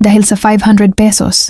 dahil sa 500 pesos.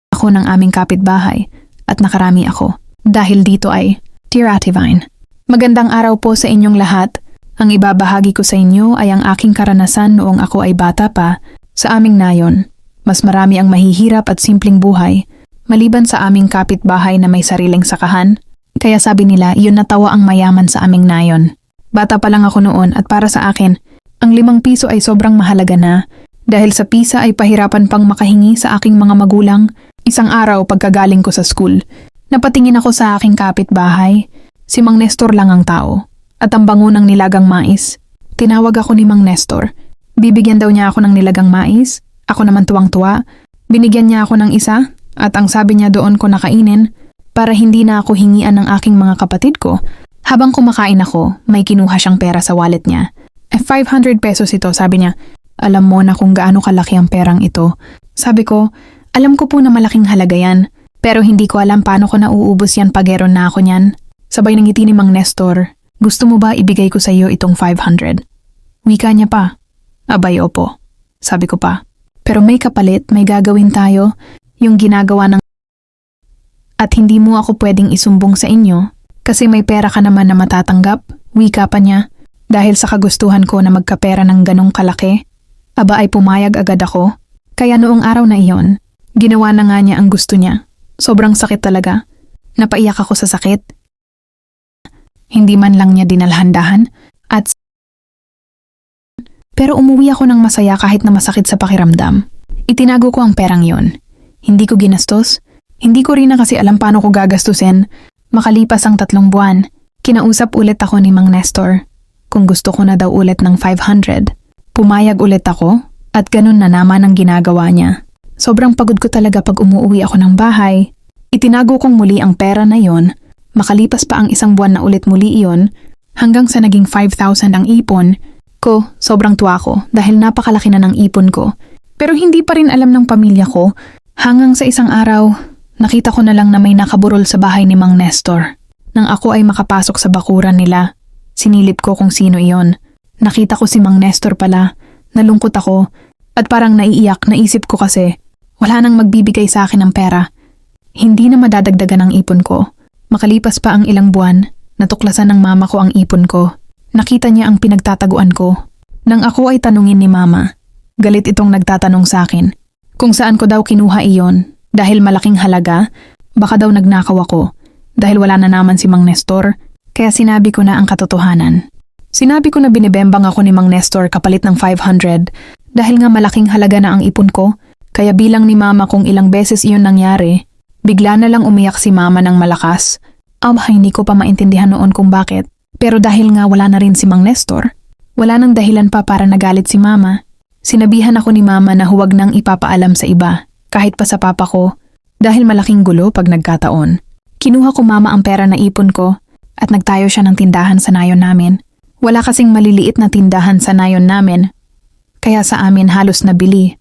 Ako ng aming kapitbahay at nakarami ako. Dahil dito ay, Dear Ate Vine, magandang araw po sa inyong lahat. Ang ibabahagi ko sa inyo ay ang aking karanasan noong ako ay bata pa sa aming nayon. Mas marami ang mahihirap at simpleng buhay, maliban sa aming kapitbahay na may sariling sakahan. Kaya sabi nila, iyon natawa ang mayaman sa aming nayon. Bata pa lang ako noon at para sa akin, ang 5 piso ay sobrang mahalaga na. Dahil sa pisa ay pahirapan pang makahingi sa aking mga magulang. Isang araw pagkagaling ko sa school, napatingin ako sa aking kapitbahay. Si Mang Nestor lang ang tao at ang bango ng nilagang mais. Tinawag ako ni Mang Nestor. Bibigyan daw niya ako ng nilagang mais. Ako naman tuwang-tuwa. Binigyan niya ako ng isa at ang sabi niya doon ko nakainin para hindi na ako hingian ng aking mga kapatid ko. Habang kumakain ako, may kinuha siyang pera sa wallet niya. 500 pesos ito, sabi niya. Alam mo na kung gaano kalaki ang perang ito. Sabi ko, alam ko po na malaking halaga yan. Pero hindi ko alam paano ko nauubos yan pag-eron na ako niyan. Sabay ng ngiti ni Mang Nestor, gusto mo ba ibigay ko sa iyo itong 500? Wika niya pa. Abay opo. Sabi ko pa. Pero may kapalit, may gagawin tayo. Yung ginagawa ng... At hindi mo ako pwedeng isumbong sa inyo kasi may pera ka naman na matatanggap. Wika pa niya. Dahil sa kagustuhan ko na magkapera ng ganong kalaki. Aba ay pumayag agad ako. Kaya noong araw na iyon, ginawa na nga niya ang gusto niya. Sobrang sakit talaga. Napaiyak ako sa sakit. Hindi man lang niya dinalhandahan at pero umuwi ako ng masaya kahit na masakit sa pakiramdam. Itinago ko ang perang yon. Hindi ko ginastos. Hindi ko rin na kasi alam paano ko gagastusin. Makalipas ang 3 buwan, kinausap ulit ako ni Mang Nestor. Kung gusto ko na daw ulit ng 500. Pumayag ulit ako at ganun na naman ang ginagawa niya. Sobrang pagod ko talaga pag umuwi ako ng bahay. Itinago kong muli ang pera na yon. Makalipas pa ang 1 buwan na ulit muli iyon, hanggang sa naging 5,000 ang ipon ko. Sobrang tuwa ko dahil napakalaki na ng ipon ko. Pero hindi pa rin alam ng pamilya ko hanggang sa isang araw, nakita ko na lang na may nakaburol sa bahay ni Mang Nestor. Nang ako ay makapasok sa bakuran nila, sinilip ko kung sino iyon. Nakita ko si Mang Nestor pala, nalungkot ako at parang naiiyak. Naisip ko kasi wala nang magbibigay sa akin ng pera. Hindi na madadagdagan ang ipon ko. Makalipas pa ang ilang buwan, natuklasan ng mama ko ang ipon ko. Nakita niya ang pinagtataguan ko. Nang ako ay tanungin ni mama, galit itong nagtatanong sa akin kung saan ko daw kinuha iyon dahil malaking halaga. Baka daw nagnakaw ako dahil wala na naman si Mang Nestor. Kaya sinabi ko na ang katotohanan. Sinabi ko na binibembang ako ni Mang Nestor kapalit ng 500 dahil nga malaking halaga na ang ipon ko. Kaya bilang ni mama kung ilang beses iyon nangyari, bigla na lang umiyak si mama ng malakas. Hindi ko pa maintindihan noon kung bakit. Pero dahil nga wala na rin si Mang Nestor, wala nang dahilan pa para nagalit si mama. Sinabihan ako ni mama na huwag nang ipapaalam sa iba, kahit pa sa papa ko, dahil malaking gulo pag nagkataon. Kinuha ko mama ang pera na ipon ko at nagtayo siya ng tindahan sa nayon namin. Wala kasing maliliit na tindahan sa nayon namin, kaya sa amin halos nabili.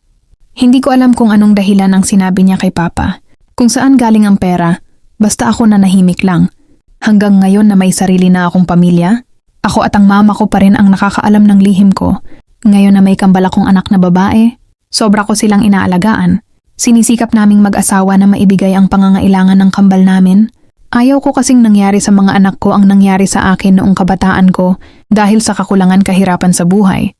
Hindi ko alam kung anong dahilan ang sinabi niya kay papa. Kung saan galing ang pera, basta ako na nahimik lang. Hanggang ngayon na may sarili na akong pamilya, ako at ang mama ko pa rin ang nakakaalam ng lihim ko. Ngayon na may kambal akong anak na babae, sobra ko silang inaalagaan. Sinisikap naming mag-asawa na maibigay ang pangangailangan ng kambal namin. Ayaw ko kasing nangyari sa mga anak ko ang nangyari sa akin noong kabataan ko dahil sa kakulangan kahirapan sa buhay.